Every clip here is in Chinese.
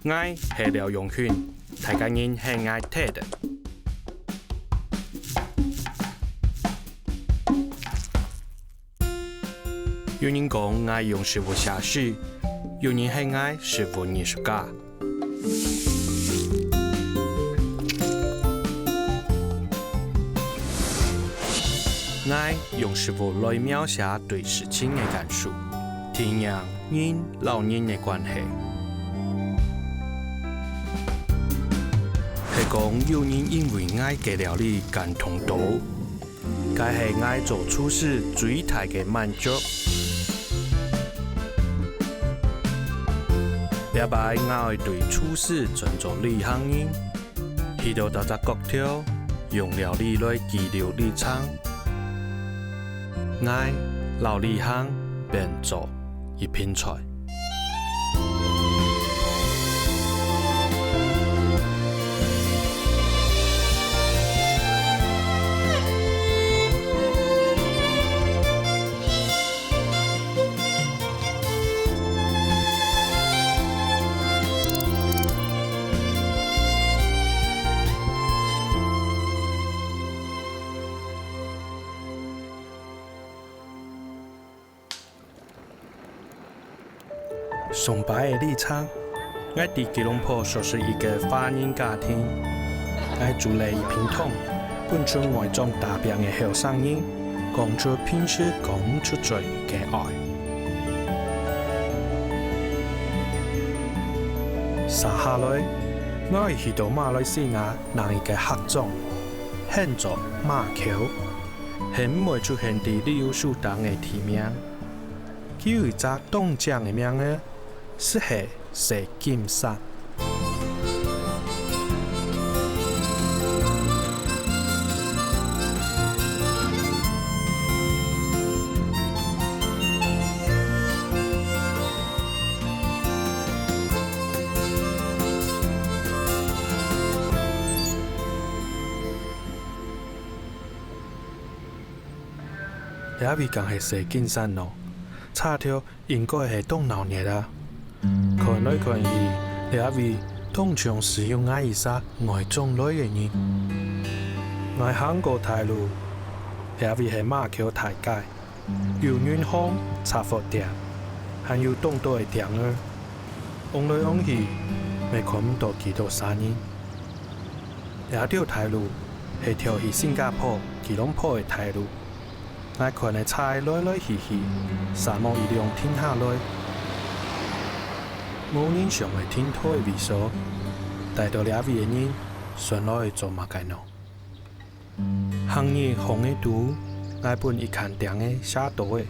爱係療養犬，大家人係愛睇的。有人講愛用食物寫詩，有人係愛食物藝術家。愛用食物來描寫對事情的感受，體驗人老人的關係。係講有人因為愛嘅料理感動到，該係愛做處事最大嘅滿足。禮拜愛對處事專做旅行人，去到大隻國條，用料理來記錄立場。愛老旅行變做一品菜。崇拜的立場，我喺吉隆坡說是一個華人家庭，我住了一片桶，本出外種大病嘅後生人，講出平時講唔出嘴嘅愛。接下來，我去到馬來西亞另一個客種，叫做馬橋，係唔會出現喺旅遊書檔嘅地名，佢有一隻凍醬嘅名呢。是蛇金山。呢邊講係蛇金山咯，差條應該係東鬧熱啦。看來看去，呢位通常使用愛一些外種類嘅人。我行過大路，呢位係馬橋大街，有遠方茶貨店，還有東多嘅店兒。往來往去，未看唔到幾多生人。呢條大路係條去新加坡、吉隆坡嘅大路。我看嘅車來來去去，沙漠一輛停下來。冇人想去聽佢嘅味所，但到呢位嘅人，順落去做乜嘅呢？行業紅嘅圖，我本一看店嘅寫到嘅，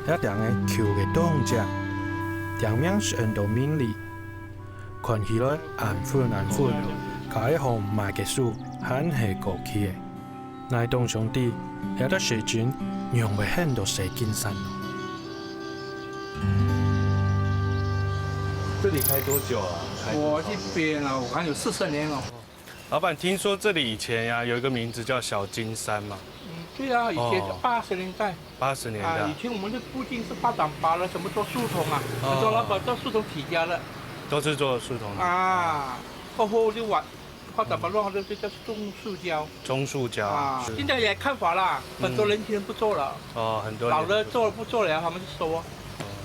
一店嘅橋嘅東隻，店名是很多名利，看起來暗寬，加一行賣嘅書，很係過氣嘅。我當上啲有得水準，讓為很多水經山。这里開多久啊？我這邊啊，我看有40年了。老闆，聽說這裡以前呀有一個名字叫小金山嘛？對啊，以前80年代。80年代。啊，以前我們這附近是8檔8了，什麼做樹桶啊，很多老闆做樹桶起家的。都是做樹桶的。啊，過後就8檔8亂，就叫中塑膠。中塑膠。啊，現在也看法啦，很多年輕人不做了。哦，很多。老的做了不做了，他們就收啊。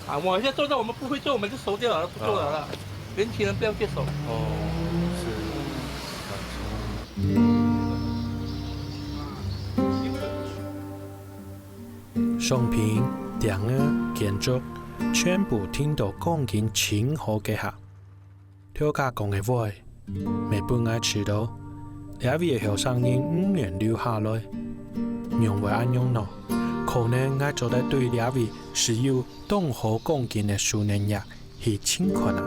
啊，我現在做到我們不會做，我們就收掉了，不做了。年輕人不要接手。哦，是。商品、店兒、建築，全部聽到講緊清河嘅客。條家講嘅話，未本愛遲到，呢位後生人5年留下來，用為安用咯。可能我做得對呢位是有東河講緊嘅少年人係情況啊。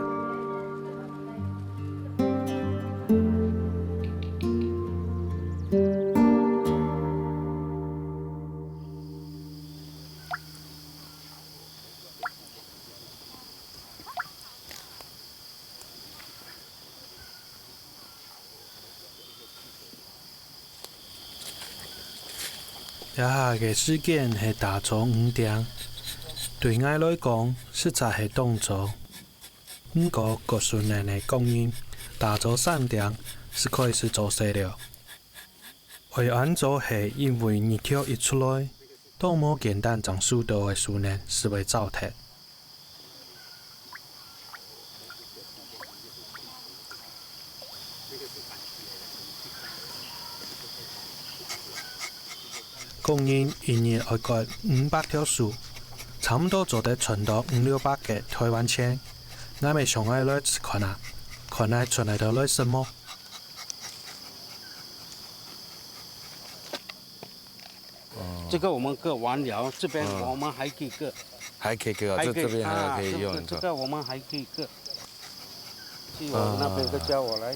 一下嘅時間係大早5點，對我來講實在係動作。不过国术年的供应打造善良是可以是做事了。为安做是因为日头一出来，都无简单长树道的树呢是为糟蹋。供应一年要割500条树，差不多做得存到500-600个台湾钱。我们上爱来吃看啊，看来出来的来什么？这个我们割完了，这边我们还可以割，还可以割，这边还可以用。这个我们还可以割。去我那边就叫我来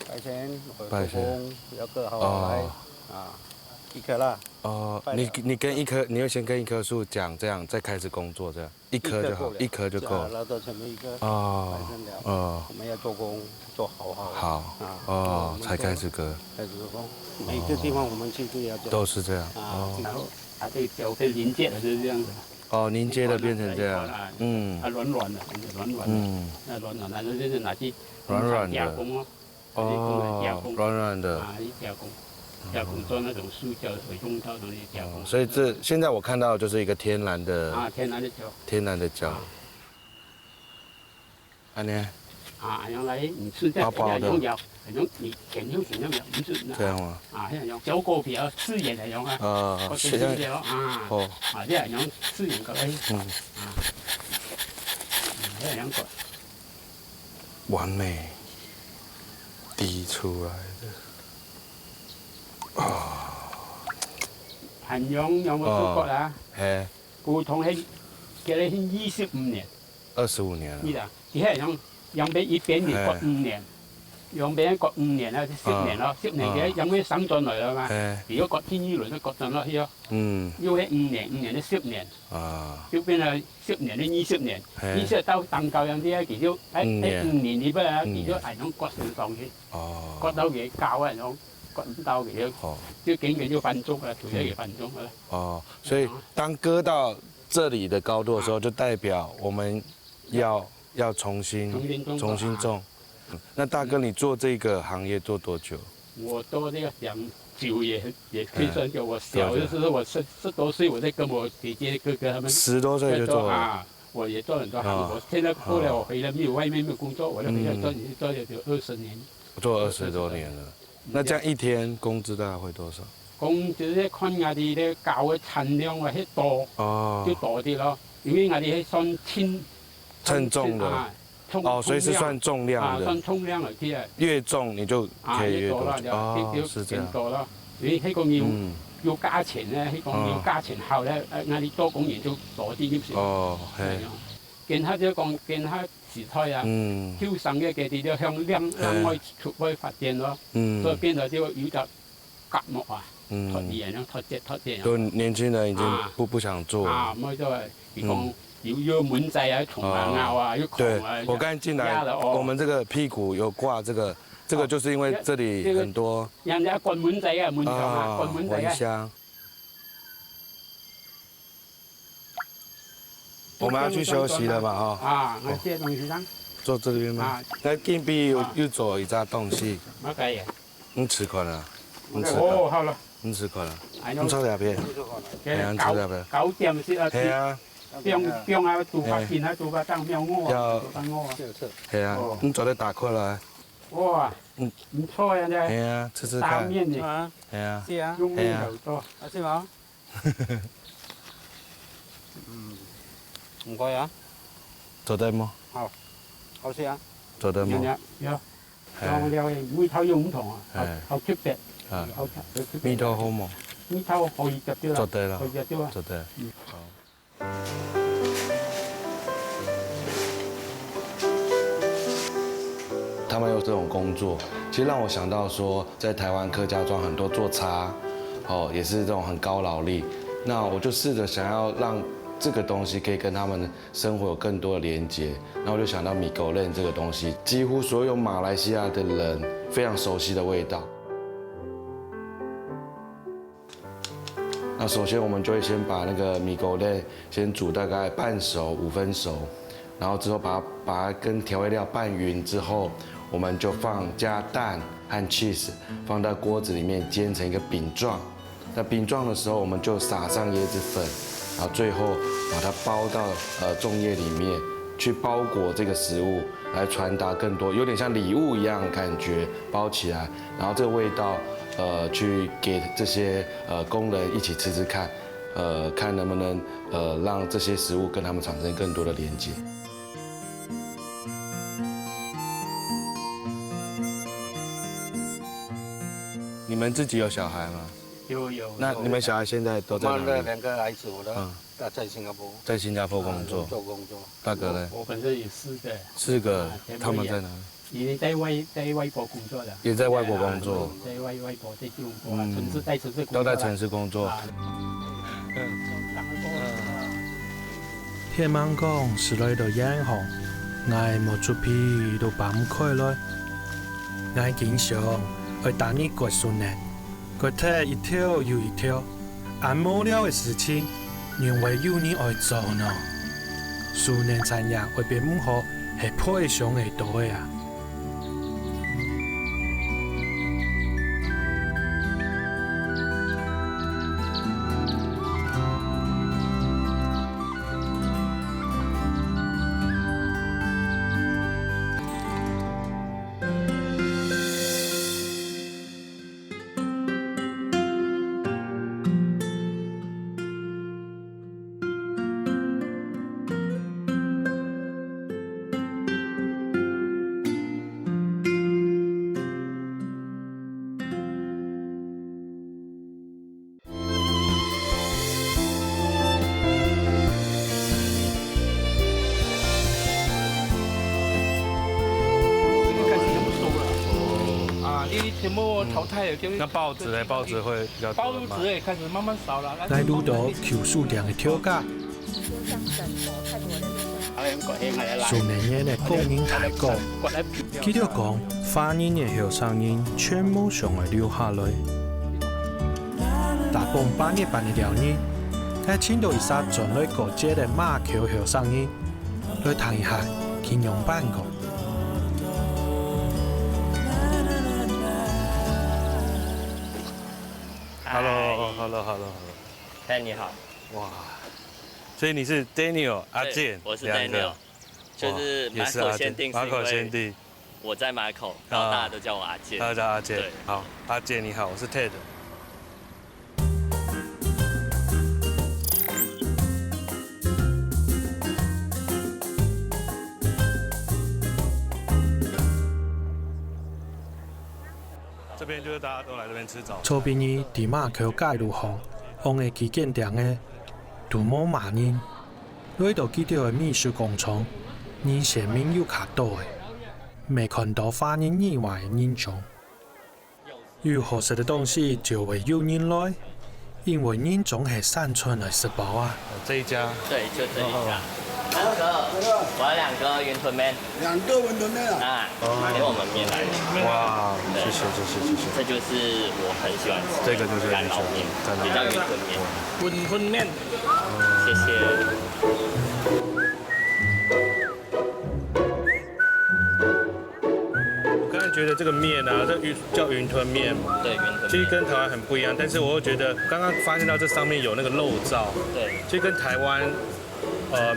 拜先，我做工要割好来啊，一颗啦。哦，你跟一棵，你要先跟一棵树讲，这样再开始工作，这样一棵就好，一棵就够。拉到前面一个哦，我们要做工做好。好啊，哦，才开始割。开始做工，每个地方我们去都要做。都是这样。哦，然后它这条被临界的就是这样子。哦，凝结的变成这样。它软软的，软软的。那软软的，就是拿去加工哦。哦，软软的。啊，加工。加工做那种塑胶、水中胶东西加工。所以现在我看到就是一个天然的天然的胶。天然的胶。安尼。原来你是在用药，用你前用前用药，不是这样吗？像用小果皮啊，刺眼的用啊。我这样哦。这样用刺眼个这样个。完美。滴出来的。衡阳有冇做過啊？係。普通係叫你25年。25年了。是啊，而係用俾一邊你割5年，用俾人割5年啦，10年咯，10年嘅有咩省進來啦嘛？如果割天依輪都割進落去咯。要係5年，5年都10年。要變係10年都20年，20到當夠樣啲啊，其實喺5年你不啊，其實係用割上去，割到幾高啊種。割唔到嘅，就僅僅就分鐘啦，調一個分鐘啦。哦，所以當割到這裡的高度的時候，就代表我們要重新種。那大哥，你做這個行業做多久？我做這個9也可以算叫我小的時候，我10多歲，我在跟我姐姐哥哥他們10多歲就做啊，我也做很多行業。現在後來我回來沒有外面沒有工作，我就回來做了20年。做20多年了。那這樣一天工資大概會多少？工資咧看我哋咧教嘅產量或者多，就多啲咯。因為我哋係算稱重的，所以是算重量的。算重量嚟啲啊。越重你就可以越多。是這樣。因為呢個要加錢咧，呢個要加錢後咧，我哋多工人就多啲啲哦，係。見下就講見下。時態啊，挑生嘅佢哋就向兩外出去發展咯，所以變咗就有隻隔膜啊，脱嘢咯，脱隻。就年輕人已經不想做。咁就係，比如講要滿仔啊，蟲啊咬啊，要狂啊。我剛才進來，我們這個屁股有掛這個就是因為這裡很多。人家灌滿仔啊，滿牆啊，灌滿仔啊。蚊香。我們要去休息了嘛？我這東西上。坐這邊嗎？那隔壁又做一隻東西。乜嘢？你吃慣了？哦，好了。你吃慣了？你炒條片？係啊，炒條片。9點先啊。係啊。邊啊，做法見啊，做法當喵鵝啊，做鵝啊。係啊，你做得打開來。哇，唔錯呀，真係。係啊，吃吃看。打面嘅。係啊。是啊。用面又多。是嘛？唔該啊。做得麼？好，好食啊。做得麼？有。用料梅頭要唔同啊，好特別。梅頭好麼？梅頭可以入啲啦。做得啦。可以入啲啊。做得。好。他們有這種工作，其實讓我想到說，在台灣客家莊很多做茶，也是這種很高勞力。那我就試着想要讓這個東西可以跟他們的生活有更多的連接。那我就想到米狗鏈這個東西，幾乎所有馬來西亞的人非常熟悉的味道。那首先我們就會先把那個米狗鏈先煮大概半熟5分熟。然后之后把它跟调味料拌匀之后，我们就加蛋和 cheese 放到锅子里面煎成一个饼状。那饼状的时候，我们就撒上椰子粉，然后最后把它包到粽叶里面，去包裹这个食物，来传达更多，有点像礼物一样的感觉，包起来，然后这个味道，去给这些工人一起吃吃看，看能不能让这些食物跟他们产生更多的连接。你们自己有小孩吗？有。那你们小孩现在都在哪里？我的2个孩子，我的在新加坡。在新加坡工作。做工作。大哥呢？我本身有4个，他们在哪里？也在外国工作的。也在外国工作。在外国在中国城市工作。都在城市工作。聽聞講是來到眼紅，我冇出皮都辦唔開來。我經常會打你過數年，佢睇一條又一條，按無聊嘅事情，認為有你愛做呢。數年產業會變唔好，係配上嘅多嘅啊。全部淘汰了，那报纸呢？报纸会比较报纸也开始慢慢少了。來遇到求數量嘅挑價，數年嘢嘅供應太高，佢哋講花年嘅後生人全部上來留下來，大半半夜班嘅寮人，喺青島一剎轉來過節嘅馬橋後生人，來談一下金融辦個。Hello， 嗨，你好。哇，所以你是 Daniel 阿健，我是 Daniel，就是马口限定，马口限定。我在马口，然后大家都叫我阿健。大家叫阿健。好，阿健你好，我是 Ted。这边就是大家都来这边吃早餐。周邊伊伫馬橋街路巷，往嘅旗艦店嘅杜某馬人，來到見到嘅美術工廠，人前面有較多嘅，未看到華人以外嘅人種。有合適嘅東西就會有人來，因為人種係山村來食飽啊。這一家？對，就這一家。哥，我要2個雲吞麵。2個雲吞麵啊！給我們麵來。哇，謝謝。這就是我很喜歡吃。這個就是乾撈麵，也叫雲吞麵。雲吞麵。謝謝。我剛才覺得這個麵啊，這叫雲吞麵嘛。對，雲吞麵。其實跟台灣很不一樣，但是我又覺得剛剛發現到這上面有那個肉燥。對。其實跟台灣。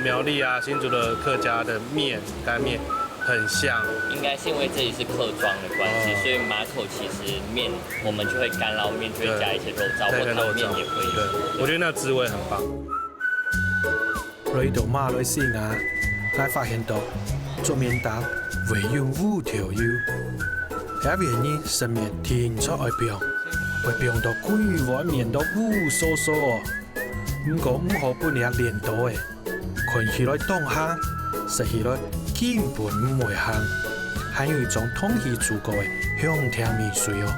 苗栗啊，新竹的客家的麵乾麵很像，應該是因為這裡是客莊的關係，所以馬口其實麵我們就會乾撈麵，就會加一些肉燥，或者麵也會有。我覺得那個滋味很棒。來到馬來西亞，我發現到做麵檔會用5條油，有原因食麵天出外邊，會變到規碗麵都烏疏疏哦。唔過唔好半日練到嘅。看起來當香，食起來根本唔會香，還有一種空氣足夠的香甜味水哦。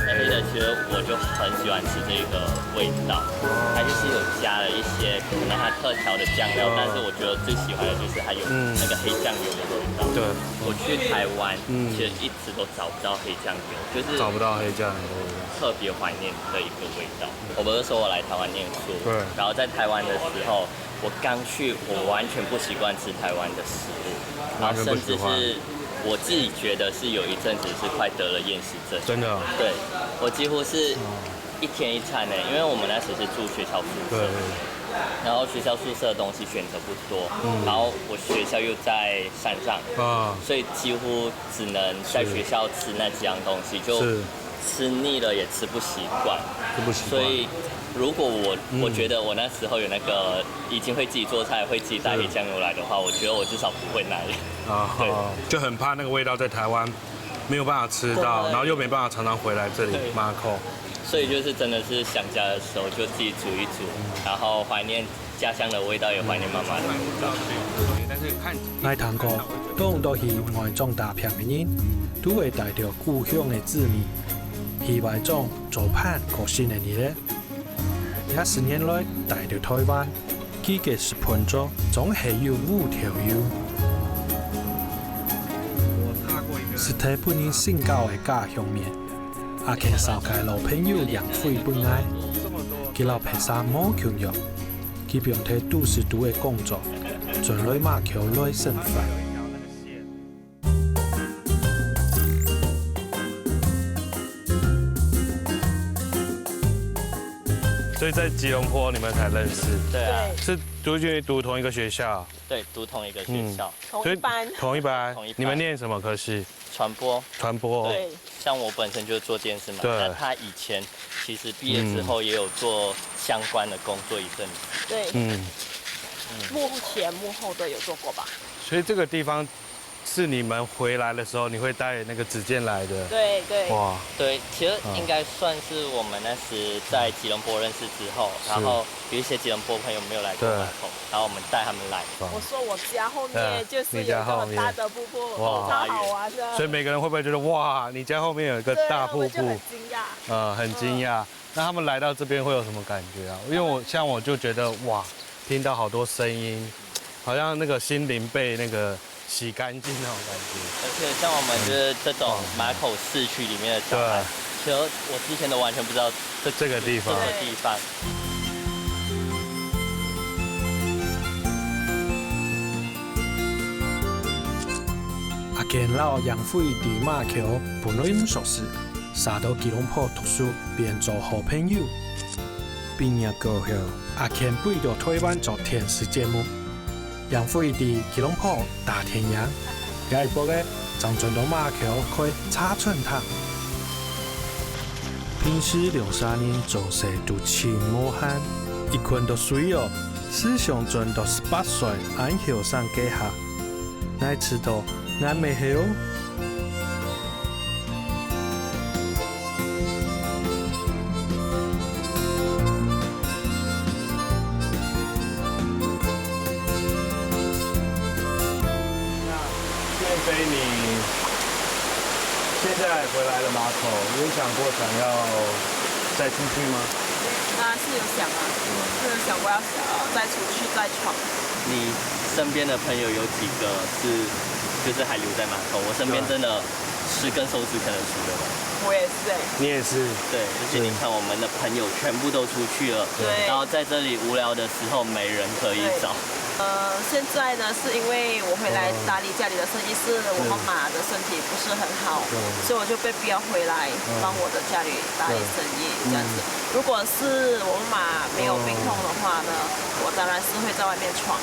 黑的其實我就很喜歡吃這個味道，它就是有加了一些可能它特調的醬料，但是我覺得最喜歡的就是它有那個黑醬油的味道。對，我去台灣其實一直都找不到黑醬油，就是找不到黑醬油。特別懷念的一個味道。我不是說我來台灣念書，然後在台灣的時候，我刚去，我完全不习惯吃台湾的食物，然后甚至是我自己觉得是有一阵子是快得了厌食症。真的、哦？对，我几乎是一天一餐呢，因为我们那时是住学校宿舍。对。然后学校宿舍的东西选择不多，然后我学校又在山上，所以几乎只能在学校吃那几样东西，就吃腻了也吃不习惯，所以如果我觉得我那时候有那个已经会自己做菜，会自己带黑酱油来的话，我觉得我至少不会来。对，就很怕那个味道在台湾没有办法吃到，然后又没办法常常回来这里马口。所以就是真的是想家的时候就自己煮一煮，然后怀念家乡的味道，也怀念妈妈的味道。来堂哥，当都是外种大片的人，都会带着故乡的滋味，去外种做盼过新的日子。也10年来带着台湾，几个是盆桌，总系有5条油。是台本人性格的家乡面。阿健受介老朋友杨辉本爱，佢老皮沙冇強弱，佢並替都市都嘅工作，盡來馬橋來生活。所以在吉隆坡你们才认识？对啊，是读同一个学校？对，读同一个学校，同一班。同一班。你们念什么科系？传播。传播。对，像我本身就是做电视嘛，那他以前其实毕业之后也有做相关的工作一阵子。对。幕前幕后都有做过吧？所以这个地方是你们回来的时候，你会带那个纸件来的。对对。哇，对，其实应该算是我们那时在吉隆坡认识之后，然后有一些吉隆坡朋友没有来过马口，然后我们带他们来。我说我家后面就是有一个很大的瀑布，超好玩的。所以每个人会不会觉得哇，你家后面有一个大瀑布？很惊讶。很惊讶。那他们来到这边会有什么感觉啊？因为我就觉得哇，听到好多声音，好像那个心灵被那个洗干净那种感觉。而且像我们就是这种马口市区里面的小孩，其实我之前都完全不知道这个地方。阿健老杨辉伫马橋本來唔熟識，殺到吉隆坡讀書，變做好朋友。畢業過後，阿健回到台灣做電視節目。楊輝伫吉隆坡大田洋，下一步咧，就轉到馬橋開茶春堂。平時2、3年做事都勤無慳，一群都水哦，思想盡到18歲，俺後生計下，乃知道。俺沒有。建飞，你现在回来了马口，有想过想要再出去吗？当然是有想啊，是有想过要再出去再闯。你身边的朋友有几个就是还留在马口？我身边真的10根手指可能数得完。我也是哎。你也是。对，而且你看我们的朋友全部都出去了，对。然后在这里无聊的时候没人可以找。现在呢是因为我回来打理家里的生意，是我妈妈的身体不是很好，所以我就被逼要回来帮我的家里打理生意这样子。如果是我妈妈没有病痛的话呢，我当然是会在外面闯。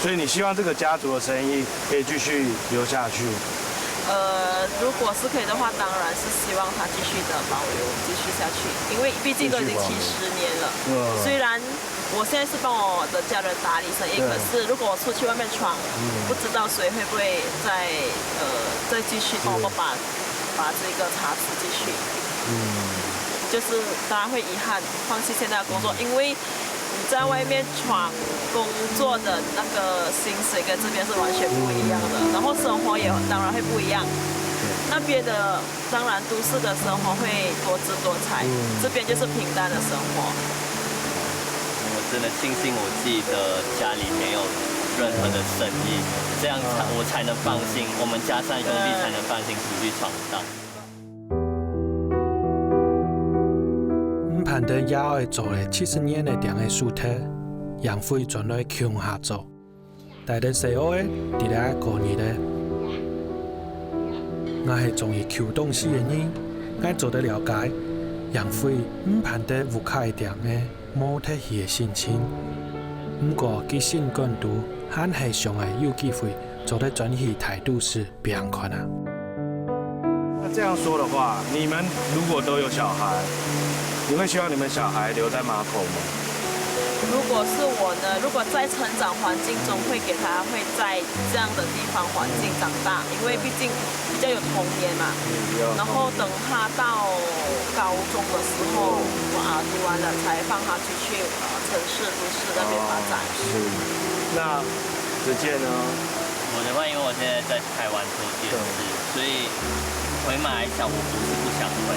所以你希望这个家族的生意可以继续留下去？如果是可以的话，当然是希望它继续的保留，继续下去，因为毕竟都已经70年了。虽然我现在是帮我的家人打理生意，可是如果我出去外面闯，不知道谁会不会再继续帮我把这个茶室继续。就是当然会遗憾放弃现在的工作，因为你在外面闯工作的那个薪水跟这边是完全不一样的，然后生活也当然会不一样。那边的当然都市的生活会多姿多彩，这边就是平淡的生活。我真的庆幸我自己的家里没有任何的生意，这样我才能放心，我们家3兄弟才能放心出去闯荡。潘登也愛做了70年的電視書台，杨辉转来乡下做，但係細個嘅伫咧過年咧，我係中意求東西嘅人，我做得了解楊輝唔盼得無開店嘅冇得戲嘅心情。不過佢性感度還係上係有機會做得轉移態度是別看啊。那這樣說的話，你們如果都有小孩，你會希望你們小孩留在馬口嗎？如果是我呢，如果在成長環境中，會給他會在這樣的地方環境長大，因為畢竟比較有童年嘛。然後等他到高中的時候，讀完了才放他出去城市都市那邊發展。是。那子健呢？我的話，因為我現在在台灣做電視，所以回馬來西亞我不是不想回，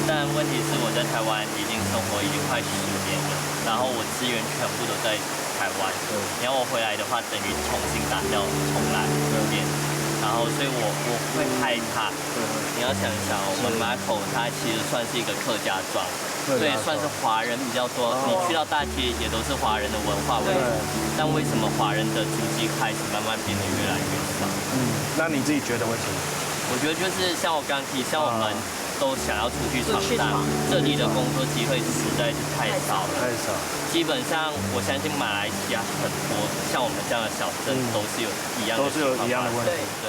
但問題是我在台灣已經生活已經快10年了，然後我資源全部都在台灣，然後我回來的話，等於重新打掉重來一遍，然後所以我會害怕。你要想一想，我們馬口它其實算是一個客家莊，所以算是華人比較多。你去到大街也都是華人的文化為主，但為什麼華人的足跡開始慢慢變得越來越少？那你自己覺得為什麼？我覺得就是像我剛提，像我們都想要出去闖蕩，這裡的工作機會實在是太少了。太少。基本上，我相信馬來西亞很多像我們這樣的小鎮都是有一樣的情況，都是有一樣的問題。對。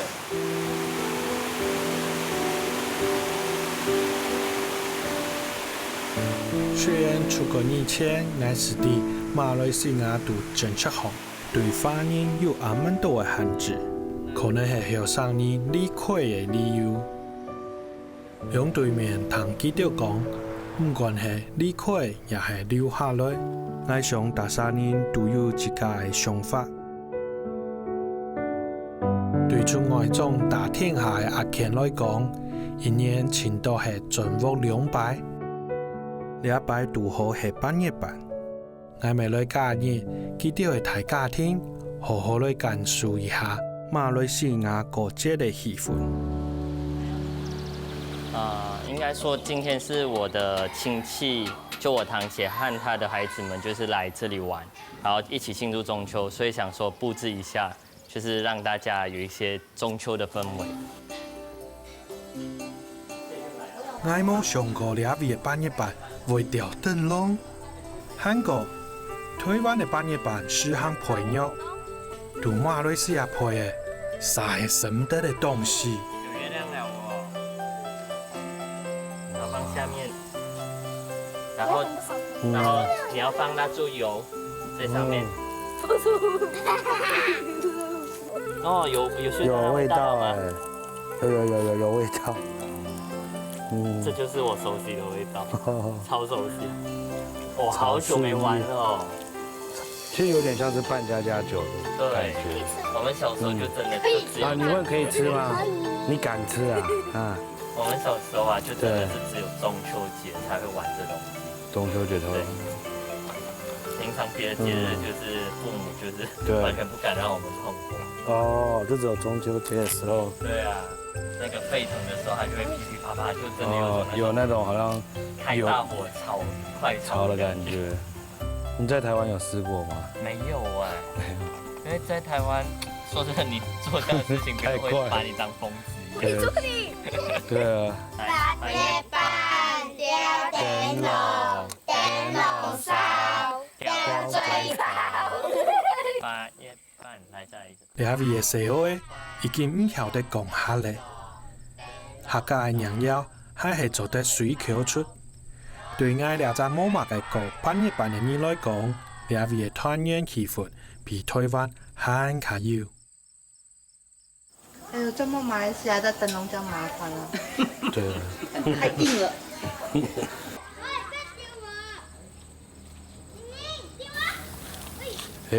雖然出國以前，我是喺馬來西亞讀政策學，對華人有咁樣多嘅限制。可能係後生人離開嘅理由。向對面同記者講，唔管係離開，也係留下來。我想大家人都有自家嘅想法。對住外種打天下嘅阿強來講，一年前度係盡獲2擺，呢一擺拄好係半夜班。我咪來假日，記者去睇家庭，好好來感受一下馬來西亞過節的氣氛。應該說今天是我的親戚，就我堂姐和她的孩子們，就是來這裡玩，然後一起慶祝中秋，所以想說佈置一下，就是讓大家有一些中秋的氛圍。我冇想過呢位嘅半夜班會掉燈籠。韓國、台灣嘅半夜班是項配樂，對馬來西亞配嘅啥係捨得嘅東西。有月亮了哦，然後放下面，然後你要放蠟燭油在上面。哦，有味道哎，有味道。這就是我熟悉的味道，超熟悉。我好久沒玩了哦。其實有點像是扮家家酒的感覺。我們小時候就真的就只有。你問可以吃嗎？你敢吃啊？我們小時候就真的是只有中秋節才會玩這東西。中秋節才會。平常別的節日就是父母就是完全不敢讓我們碰過。哦，就只有中秋節的時候。對啊，那個沸騰的時候，它就會噼噼啪啪，就真的有那種好像開大火快炒的感覺。你在台灣有試過嗎？沒有哎，因為在台灣，說真的，你做這樣的事情，別人會把你當瘋子。祝你。對啊。八月半吊燈籠，燈籠燒，吊最高。8月半，來再一個。呢位嘅細佬嘅已經唔曉得講下咧，客家嘅人妖係做得水口出。對我哋隻冇乜嘅個半夜班嘅人來講，呢位嘅團圓氣氛比台灣還卡要。哎呦，這麼馬來西亞的燈籠這樣麻煩啊！對，太硬了。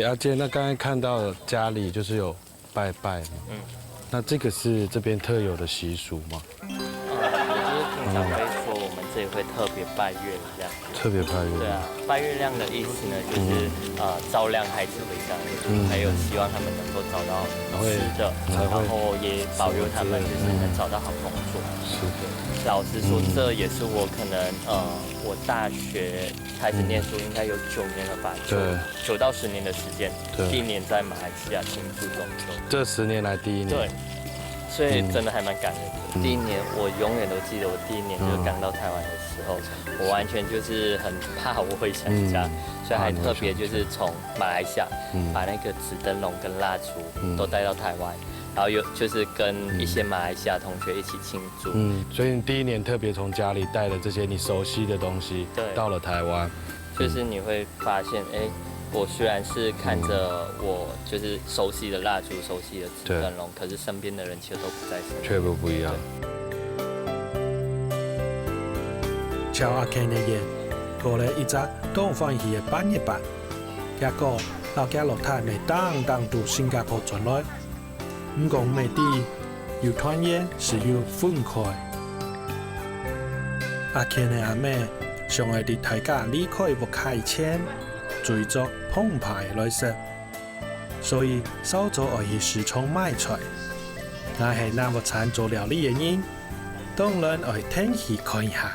阿健，那剛才看到家裡就是有拜拜嘛，那這個是這邊特有的習俗嗎？就是平常會說我們這裡會特别拜月亮。特别拜月亮。对啊，拜月亮的意思呢，就是照亮孩子回家，还有希望他们能够找到吃的，然后也保佑他们就是能找到好工作。是的。老实说，这也是我可能我大学开始念书应该有9年了吧？对，9到10年的时间。第一年在马来西亚庆祝中秋。这10年来第一年。对。所以真的还蛮感人的。第一年我永远都记得，我第一年就刚到台湾的时候，我完全就是很怕我会想家，所以还特别就是从马来西亚把那个纸灯笼跟蜡烛都带到台湾，然后就是跟一些马来西亚同学一起庆祝。所以你第一年特别从家里带了这些你熟悉的东西，到了台湾，就是你会发现，我虽然是看着我就是熟悉的蜡烛、熟悉的纸灯笼，可是身边的人其实都不在身边，全部不一样。超阿 Ken 的嘢，過嚟一隻東方魚嘅板一板，一個老家落太未當到新加坡轉來，唔講未啲要團圓是要分開。阿 Ken 嘅阿妹上嚟啲大家離開不開錢。追逐澎湃來食，所以少咗愛去市場買菜。我係那個餐做料理嘅人，當然愛聽去看一下。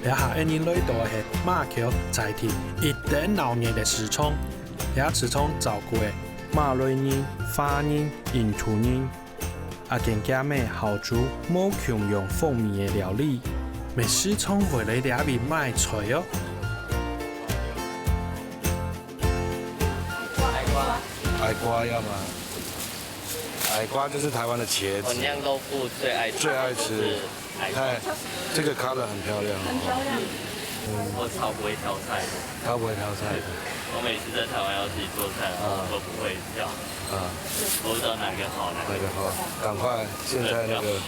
一下一年來到係馬橋在地1.6年的時鐘，也時鐘照顧嘅馬來人、華人、印度人，阿見家妹好煮冇強用風味嘅料理，咪時鐘回來兩邊賣菜哦。矮瓜要嗎？矮瓜就是台灣的茄子。釀豆腐最愛吃。看，这个烤得很漂亮。很漂亮。我超不会挑菜的。超不会挑菜的。我每次在台湾要自己做菜，我都不会挑。我不知道哪个好，哪个好。赶快，现在那个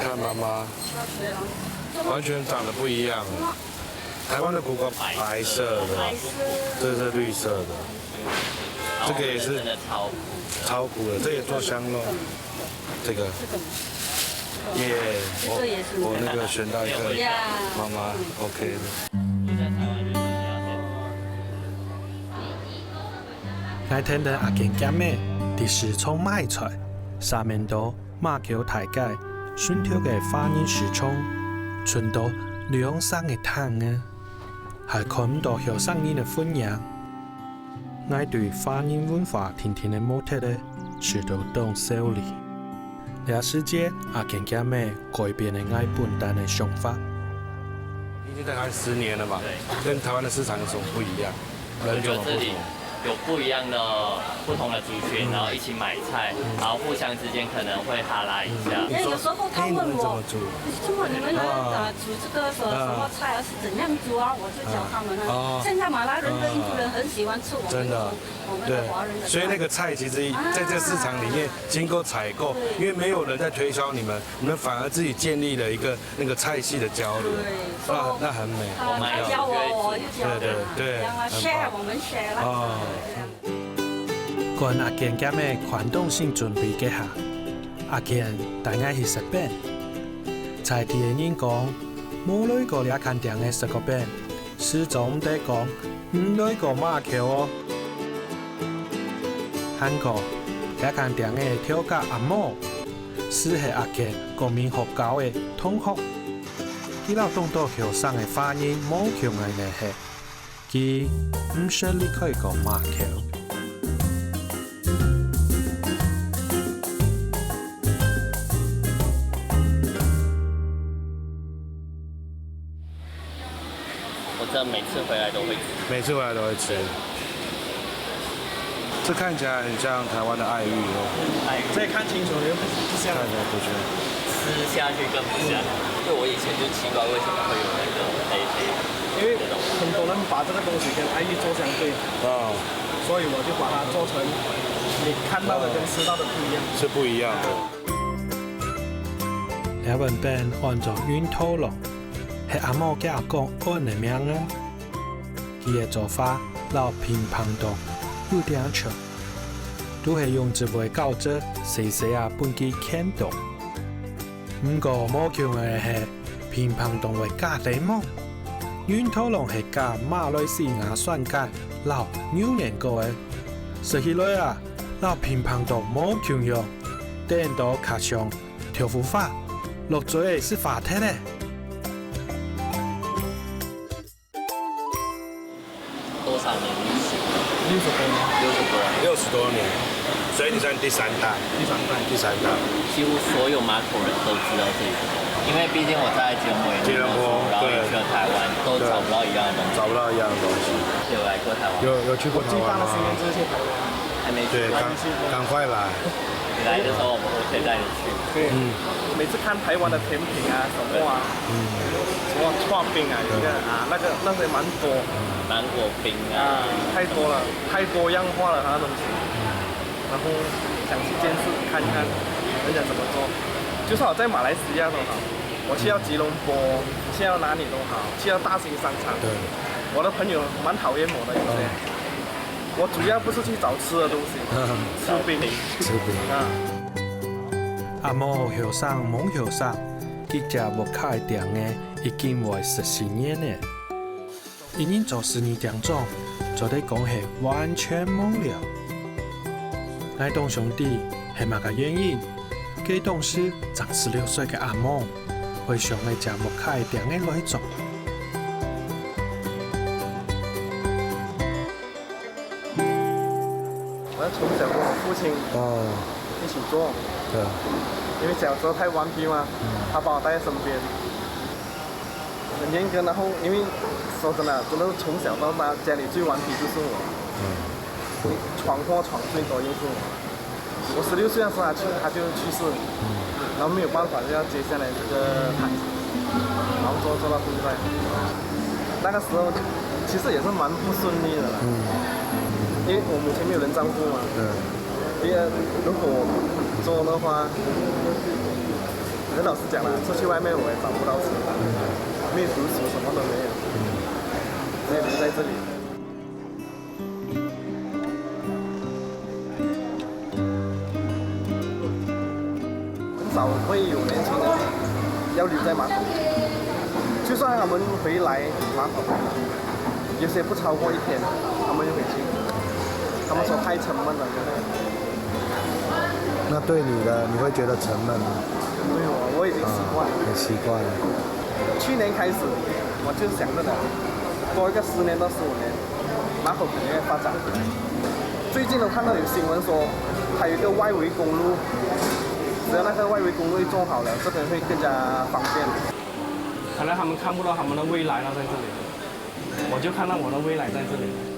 看妈妈，完全长得不一样了。台湾的苦瓜白色的，这是绿色的。这个也是超苦的，这也做香肉。这个。耶！我那个选到一个妈妈 OK 的。我聽到阿健家妹喺市場賣菜，三面島馬橋大街順條嘅華人市場，存到2、3個攤啊，係看唔到後生人嘅歡迎。我對華人文化天天嘅模特咧，是到當小李。這世界阿健家妹改變了我本單的想法。已經大概10年了嘛，跟台灣的市場有什麼不一樣？人有什麼不同？有不一样的不同的族群，然后一起买菜，然后互相之间可能会哈拉一下。有时候他问我，你们煮这个什么菜是怎样煮啊？我就教他们啊。现在马来人跟印度人很喜欢吃我们的华人的菜。所以那个菜其实在这市场里面经过采购，因为没有人在推销你们反而自己建立了一个那个菜系的交流。对，那很美。他教我就教对，让他 share 我们 share 啦。ก่อนอาเกียนแก้แม่ขวัญต้องสิ่งจุนปีแกหาอาเกียนแต่ง่ายที่สุดเป็นชายที่ยิงกองมูลุยก็อยากคันเตียงให้สักเป็นซื้อจอมได้กองลุยก็มาเขียวฮันก็อยากคันเตียงให้เที่ยวกับอาโมซื้อให้อาเกียนก็มีหกเก้าเอ通學ที่เราต้องตัวเขียวสั่งให้ฟ้ายิงมูเขียวไงเนี่ยเหที่唔識離開個馬橋。我真的每次回来都会吃。每次回来都会吃。这看起来很像台湾的爱玉哦。这看清楚，不像。看起来不像。吃下去更不像。就我以前就奇怪为什么会有那个黑，因为很多人把这个东西跟爱玉做相对，所以我就把它做成你看到的跟吃到的不一样，是不一样的。两本本按照晕头龙，是阿嬷嘅阿公按的名啊。佢嘅做法老乒乓度有點像，都係用一枚膠質細細啊本機看到。不過冇強嘅係乒乓度為加檸檬，暈頭龍係加馬來西亞酸鈣老牛年過嘅。食起來啊，老乒乓度冇強用，等到卡上條腐法。落嘴是法體咧。多少年历史？60多年，所以你算第3代。第三代。几乎所有马口人都知道这个，因为毕竟我在吉隆坡，然后也去了台湾，都找不到一样的东西。找不到一样的东西。有来过台湾？有去过台湾吗？就是去台湾，还没去。对，赶快来。你来的时候，我可以带你去。对，每次看台湾的甜品啊，什么啊，什么串冰啊，有个啊，那些蛮多。芒果冰啊，太多了，太多样化了它的东西。然后想去见识看看人家怎么做，就算我在马来西亚都好，我去到吉隆坡，去到哪里都好，去到大型商场，我的朋友蛮讨厌我的有些。我主要不是去找吃的东西，吃冰啊。阿嬷後生懵後生，佢家木開店嘅已經為14年咧。已經做10年店長，做得講係完全懵了。愛東兄弟係乜個原因？佢當時長16歲嘅阿嬷，會上嚟家木開店嘅來做。我從小跟我父親一起做，對，因為小時候太頑皮嘛，他把我帶在身邊，很嚴格。然後因為說真的，從小到大家裡最頑皮就是我，闖禍闖最多就是我。我16歲的時候他就去世，然後沒有辦法就要接下來這個攤子，然後做到現在。那個時候其實也是蠻不順利的啦。因為我母親沒有人照顧嘛，因為如果我不做的話，很老實講啦，出去外面我也找不到吃，沒有讀書，什麼都沒有，所以留在這裡。很少會有年輕人要留在馬口，就算他們回來馬口，有些不超過1天，他們就回去。他們說太沉悶了，那對你的，你會覺得沉悶嗎？對我已經習慣了。很習慣了。去年開始，我就想着呢，多一個10年到15年，馬口肯定會發展起來。最近都看到有新聞說，它有一個外圍公路，只要那個外圍公路做好了，這邊會更加方便。可能他們看不到他們的未來了在這裡，我就看到我的未來在這裡。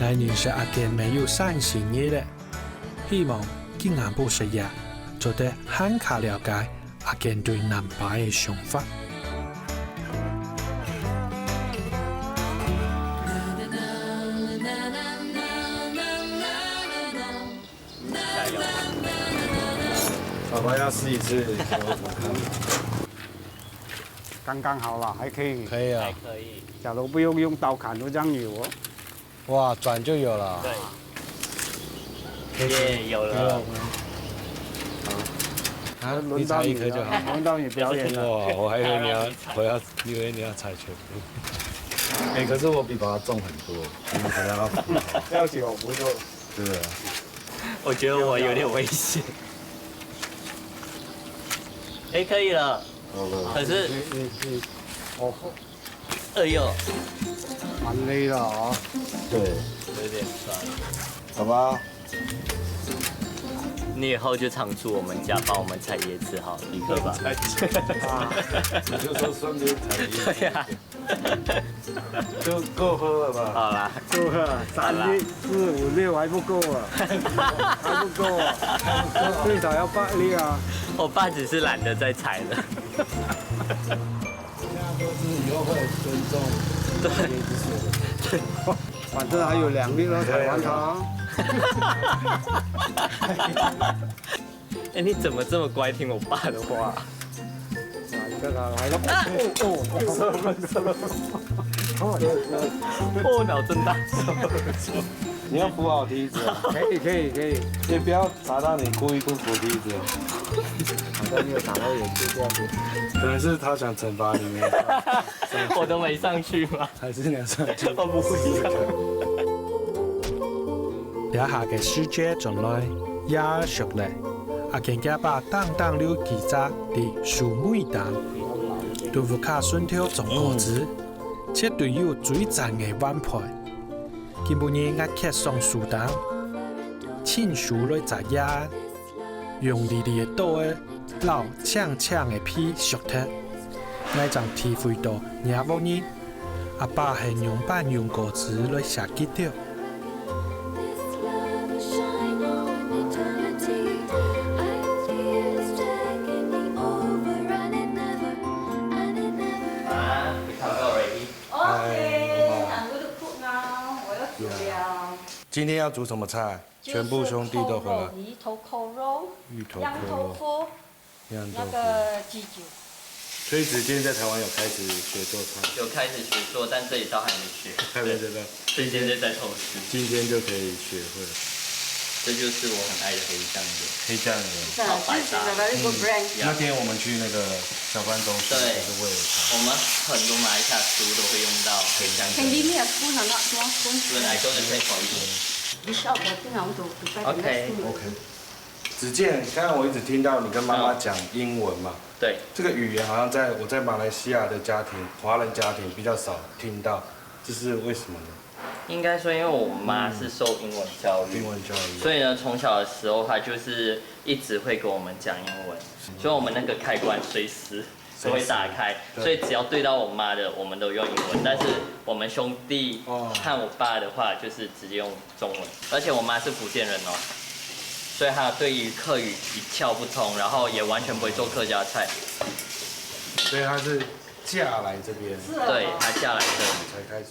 來年是阿健沒有30年了，希望今年不是呀，做得很加了解阿健對南巴的想法。爸爸要試一次，剛剛好了，還可以。可以啊。还可以。假如不用刀砍，就這樣有哦。哇，轉就有了。對。也有了。啊，你轮到你猜一颗就好。了，轮到你表演了。哇，我以为你要猜全部。哎，可是我比爸爸重很多，你们可能要9不就？对啊。我觉得我有点危险。哎，可以了。可是，哦，哎呦，蛮累了啊。对，有点酸。好吧。你以后就常驻我们家帮我们采椰子好了，一颗吧。你就说顺便采椰子。对呀。就够喝了吧？好啦，够了，3、4、5、6还不够啊，还不够啊，最少要8粒啊。我爸只是懒得再采了。这样就是以后会尊重椰子水的。反正还有2粒了，采完它。哎，你怎么这么乖，听我爸的话？来了，哦，脑震荡。你要扶好梯子啊！可以，也不要砸到你，故意不扶梯子。好像没有打到眼睛这样子。可能是他想惩罚你们。我都没上去吗？还是你要上去？我不一样。俩下嘅世界從來也熟咧，更加把當了記者的樹莓蛋，對付卡順條種果子，絕對有最讚嘅玩牌。今晡日我揭上樹蛋，親樹來摘呀，用力嘅刀嘅撈長嘅皮削脱，我將體會到廿五日，阿爸係用果子來寫結條。今天要煮什么菜？全部兄弟都回来。鱼头扣肉、芋头羊头脯、那个鸡酒。所以子健在台湾有开始学做菜，有开始学做，但这一道还没学。还没对吧？所以现在在偷师。今天就可以学会了。这就是我很爱的黑酱油。黑酱油。那天我们去那个小贩中心，就是为了它。我们很多马来西亚食物都会用到黑酱油。Can give me a spoon or not? Small spoon. When I go to take for you. Bishop, I think I want to prepare the next spoon. OK。子健，刚刚我一直听到你跟妈妈讲英文嘛？对。这个语言好像我在马来西亚的家庭，华人家庭比较少听到，这是为什么呢？应该说，因为我妈是受英文教育，所以呢，从小的时候她就是一直会跟我们讲英文，所以我们那个开关随时都会打开，所以只要对到我妈的，我们都用英文。但是我们兄弟和我爸的话，就是直接用中文。而且我妈是福建人哦，所以她对于客语一窍不通，然后也完全不会做客家菜。所以她是嫁来这边，对，她嫁来这里才开始。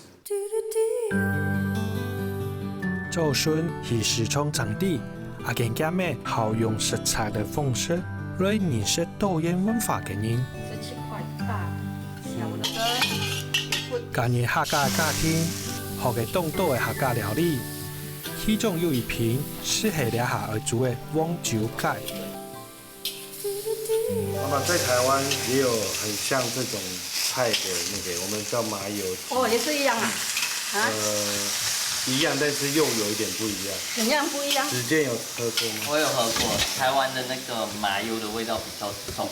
祖孙是时常长地，更加咩好用食材的方式來認識多元文化嘅人。17塊大，小的。今年客家家庭學嘅東多嘅客家料理，其中有一品是係兩下而煮嘅黃酒雞。媽媽在台灣也有很像這種菜的那個，我們叫麻油雞。哦，也是一樣啊。一樣，但是又有一點不一樣。怎樣不一樣？子健有喝過嗎？我有喝過，台灣的那個麻油的味道比較重，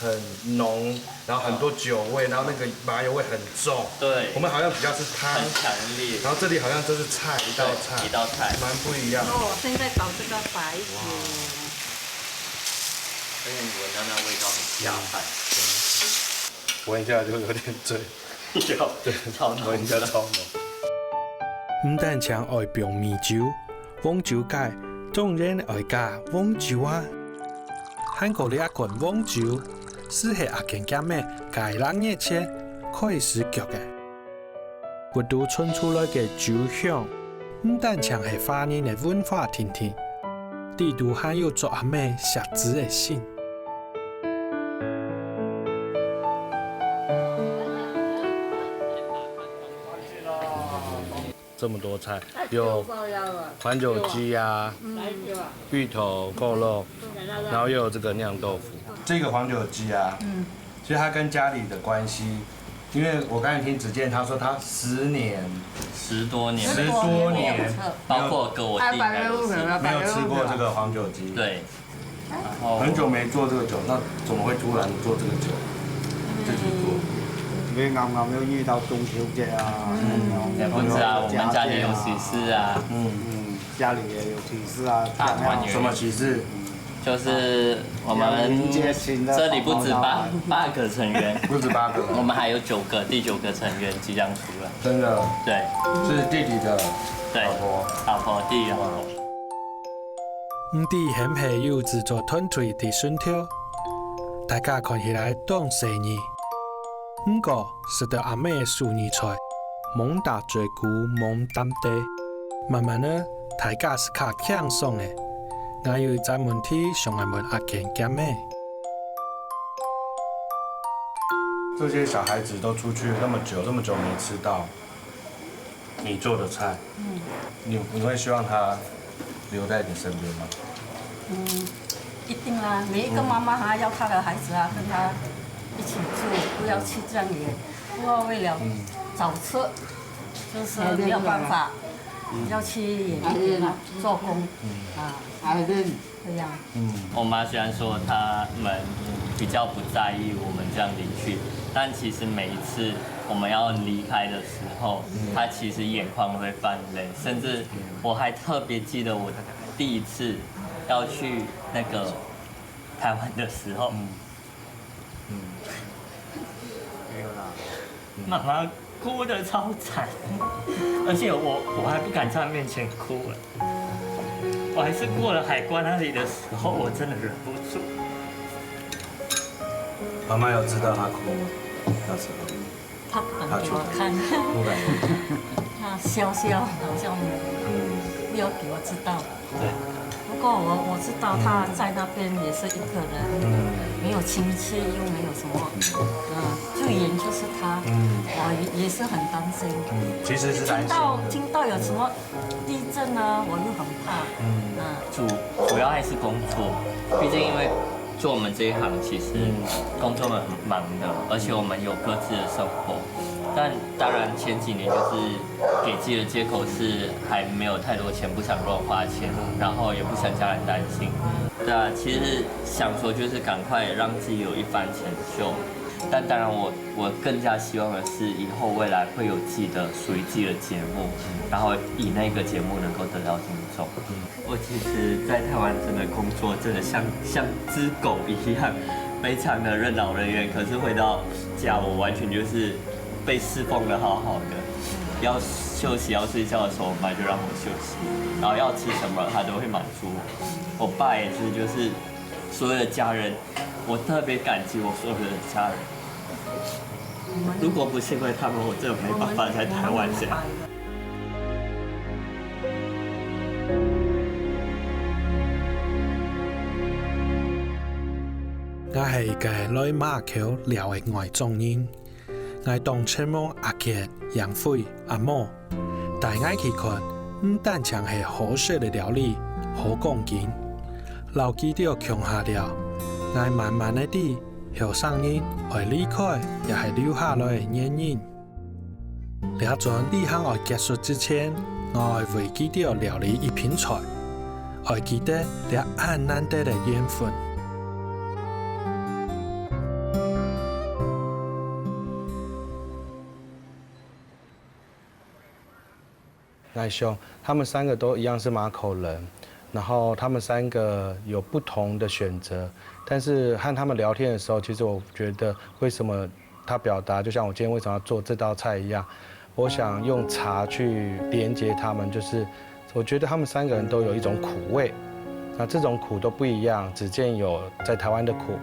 很濃，然後很多酒味，然後那個麻油味很重。對，我們好像比較是湯，很強烈。然後這裡好像就是菜，一道菜，蠻不一樣。哦，現在搞這個白酒。而且你聞到那味道很下飯。聞一下就有點醉。對，超濃。聞一下超濃。唔但像愛釀米酒、黃酒雞，當然愛加黃酒啊。韓國的一罐黃酒，是係阿更加咩芥蘭葉切可以使腳嘅，活到傳出來嘅酒香，唔但像係華人嘅文化天地，地都還有做阿咩寫字嘅心。這麼多菜，有環酒雞啊，芋頭扣肉，然后又有这个酿豆腐。这个黄酒鸡啊，其实它跟家里的关系，因为我刚才听子健他说他10多年，包括跟我弟没有吃过这个黄酒鸡。对，然后很久没做这个酒，那怎么会突然做这个酒？自己做？因为啱啱要遇到中秋节啊，也不止啊，我们家里有喜事啊，家里也有喜事啊，大团圆。什么喜事？就是我们这里不止8个成员，不止8个，我们还有9个，第9个成员即将出来。真的？对，是弟弟的老婆弟老婆。弟嫌皮有制作团队的顺条，大家看起来当生意。不过是对阿妹的淑女菜，蒙打最久蒙淡地，慢慢呢，大家是较轻松的。我有在问题上来问阿健减咩？这些小孩子都出去那么久没吃到你做的菜，你会希望他留在你身边吗？一定啦，每一个妈妈还要她的孩子啊，跟她一起住，不要去这样远，不要为了找吃，就是没有办法。要去远一点做工，这样。我妈虽然说他们比较不在意我们这样离去，但其实每一次我们要离开的时候，她其实眼眶会泛泪，甚至我还特别记得我第一次要去那个台湾的时候，妈妈哭得超惨，而且我还不敢在她面前哭了，我还是过了海关那里的时候，我真的忍不住。妈妈有知道她哭吗？那时候。她不敢给我看，不敢。她笑笑，好像不要给我知道。对。不过我知道她在那边也是一个人，没有亲戚，又没有什么，最远就是她，我也是很担心。其实是担心。听到有什么地震啊，我又很怕。主要还是工作，毕竟因为做我们这一行，其实工作很忙的，而且我们有各自的生活。但当然前几年就是给自己的借口是还没有太多钱，不想乱花钱，然后也不想家人担心。对啊，其实想说就是赶快让自己有一番成就。但当然我更加希望的是以后未来会有自己的属于自己的节目，然后以那个节目能够得到听众。我其实，在台湾真的工作真的像只狗一样，非常的任劳任怨。可是回到家，我完全就是被侍奉的好好的。要休息要睡觉的时候，我妈就让我休息，然后要吃什么她都会满足我。我爸也是，就是所有的家人。我特别感激我所有的家人，如果不是因为他们，我真的没办法在台湾这样。我係一個來馬橋聊的外種人，我當親母阿杰、楊輝、阿嬤，但我去看，唔單淨係好食的料理，好講究，留記到強下了。我慢慢的地後生人會離開，也係留下來的原因。這陣旅行要結束之前，我會記到料理一品菜，會記得這很難得的緣分。奶兄，他们3个都一样是马口人。然后他们3个有不同的选择，但是和他们聊天的时候，其实我觉得为什么他表达，就像我今天为什么要做这道菜一样，我想用茶去连接他们，就是我觉得他们3个人都有一种苦味，那这种苦都不一样。子健有在台湾的苦，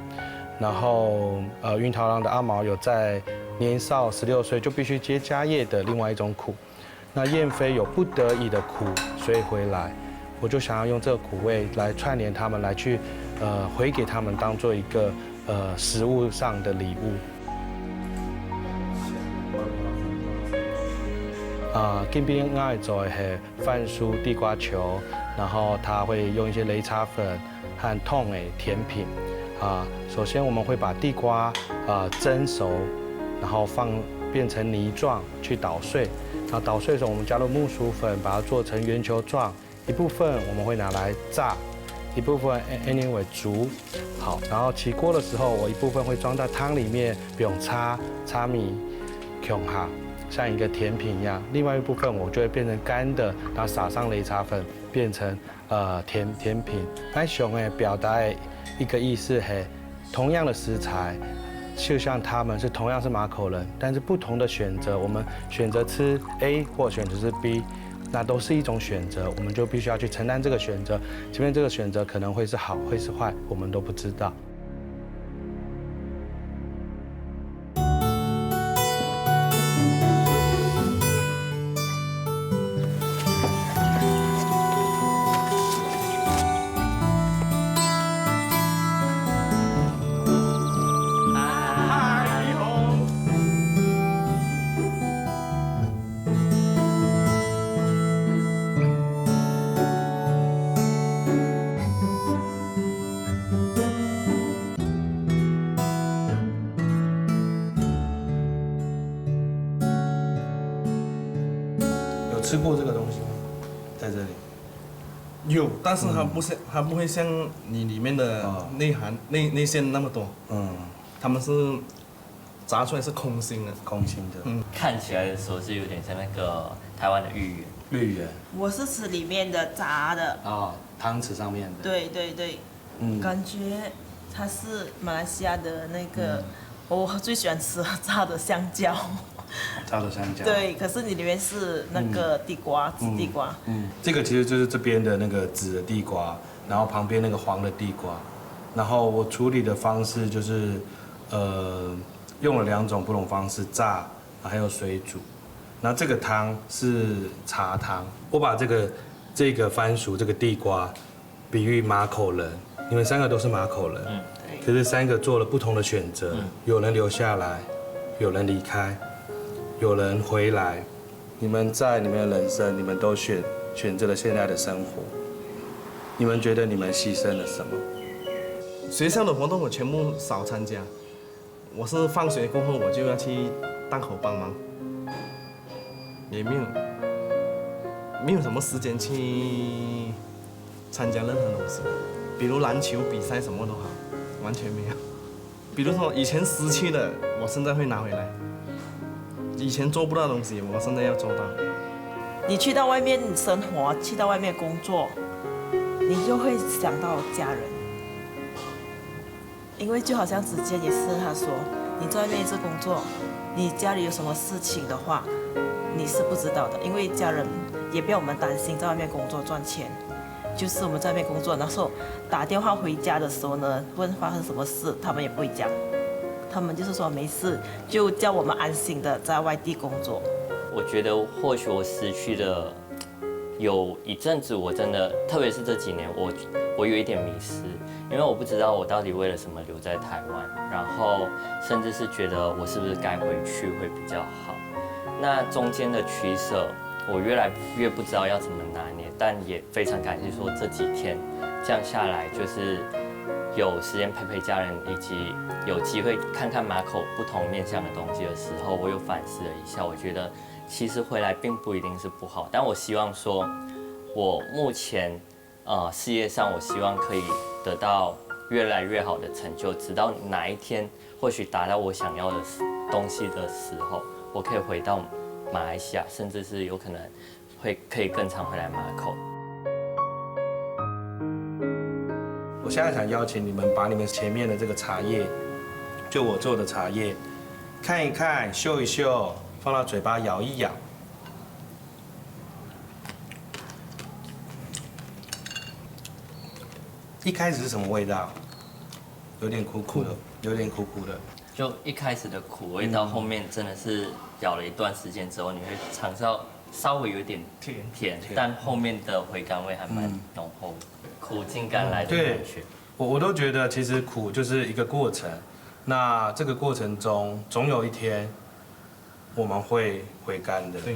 然后晕桃郎的阿毛有在年少16岁就必须接家业的另外一种苦，那燕飞有不得已的苦，所以回来。我就想要用这个苦味来串联他们，来去回给他们当做一个食物上的礼物。今边我做的是番薯地瓜球，然后它会用一些擂茶粉和痛甜品首先我们会把地瓜蒸熟，然后变成泥状去捣碎，然后捣碎的时候我们加入木薯粉，把它做成圆球状，一部分我们会拿来炸，一部分anyway煮好，然后起锅的时候我一部分会装在汤里面，不用擦米像一个甜品一样，另外一部分我就会变成干的，然后撒上擂茶粉，变成甜品。那熊表达的一个意思同样的食材，就像他们是同样是马口人，但是不同的选择，我们选择吃 A 或选择吃 B， 那都是一种选择，我们就必须要去承担这个选择，即便这个选择可能会是好，会是坏，我们都不知道。吃过这个东西吗？在这里有，但是它不会像你里面的内馅那么多。他们是炸出来是空心的。看起来的时候是有点像那个台湾的芋圆。我是吃里面的炸的。汤匙上面的。对，感觉它是马来西亚的那个，我最喜欢吃炸的香蕉。炸的香蕉。对，可是你里面是那个地瓜，紫地瓜。这个其实就是这边的那个紫的地瓜，然后旁边那个黄的地瓜，然后我处理的方式就是，用了2种不同方式，炸还有水煮。那这个汤是茶汤，我把这个番薯这个地瓜比喻马口人，你们3个都是马口人，可是3个做了不同的选择，有人留下来，有人离开。有人回来，你们在你们的人生，你们都选择了现在的生活。你们觉得你们牺牲了什么？学校的活动我全部少参加，我是放学过后我就要去档口帮忙，也没有什么时间去参加任何东西，比如篮球比赛什么都好，完全没有。比如说以前失去的，我现在会拿回来。以前做不到的东西，我现在要做到。你去到外面生活，去到外面工作，你就会想到家人。因为就好像子健也是，他说你在外面一直工作，你家里有什么事情的话，你是不知道的，因为家人也不要我们担心在外面工作赚钱。就是我们在外面工作，那时候打电话回家的时候呢，问发生什么事，他们也不会讲。他们就是说没事，就叫我们安心的在外地工作。我觉得或许我失去了有一阵子，我真的，特别是这几年，我有一点迷失，因为我不知道我到底为了什么留在台湾，然后甚至是觉得我是不是该回去会比较好。那中间的取舍，我越来越不知道要怎么拿捏，但也非常感谢说这几天这样下来，就是有时间陪家人，以及有机会看看马口不同面向的东西的时候，我有反思了一下，我觉得其实回来并不一定是不好，但我希望说，我目前事业上，我希望可以得到越来越好的成就，直到哪一天或许达到我想要的东西的时候，我可以回到马来西亚，甚至是有可能可以更常回来马口。我现在想邀请你们把你们前面的这个茶叶，就我做的茶叶，看一看，嗅一嗅，放到嘴巴咬一咬。一开始是什么味道？有点苦苦的，有点苦苦的。就一开始的苦味到后面真的是咬了一段时间之后，你会尝到稍微有点甜，但后面的回甘味还蛮浓厚的。苦尽甘来的感觉，我都觉得其实苦就是一个过程，那这个过程中总有一天我们会回甘的。对。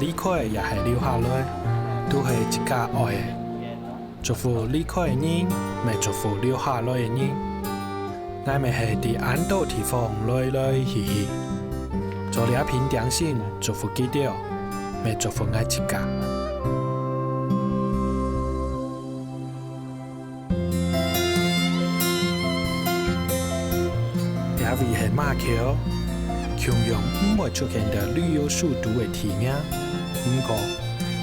離開也係留下來，都係一家愛的。祝福離開的人，咪祝福留下來的人。我咪係啲安度地方來來去去，做兩片點心，祝福基調，咪祝福我一家。呢位係馬橋，強用唔會出現的旅遊首都的地名，不過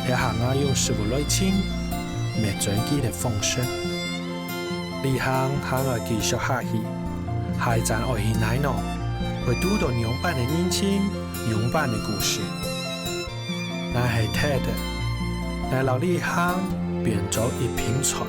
係行我用食物來稱，咪轉機的方式。旅行行我繼續下去，下一站愛去哪呢？會遇到勇敢的年輕，勇敢的故事。我係睇的，我老旅行變做一品菜。